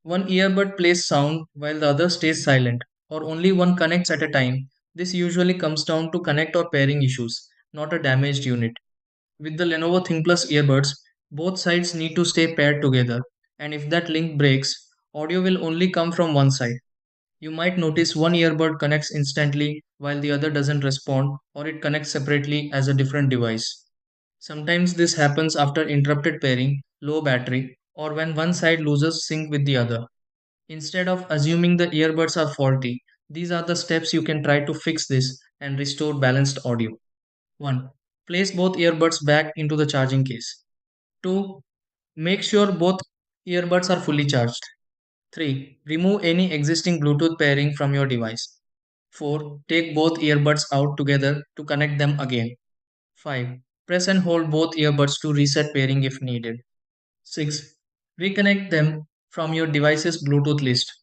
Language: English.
One earbud plays sound while the other stays silent, or only one connects at a time. This usually comes down to connect or pairing issues, not a damaged unit. With the Lenovo Thinkplus earbuds, both sides need to stay paired together, and if that link breaks, audio will only come from one side. You might notice one earbud connects instantly while the other doesn't respond, or it connects separately as a different device. Sometimes this happens after interrupted pairing, low battery, or when one side loses sync with the other. Instead of assuming the earbuds are faulty, these are the steps you can try to fix this and restore balanced audio. 1. Place both earbuds back into the charging case. 2. Make sure both earbuds are fully charged. 3. Remove any existing Bluetooth pairing from your device. 4. Take both earbuds out together to connect them again. 5. Press and hold both earbuds to reset pairing if needed. 6. Reconnect them from your device's Bluetooth list.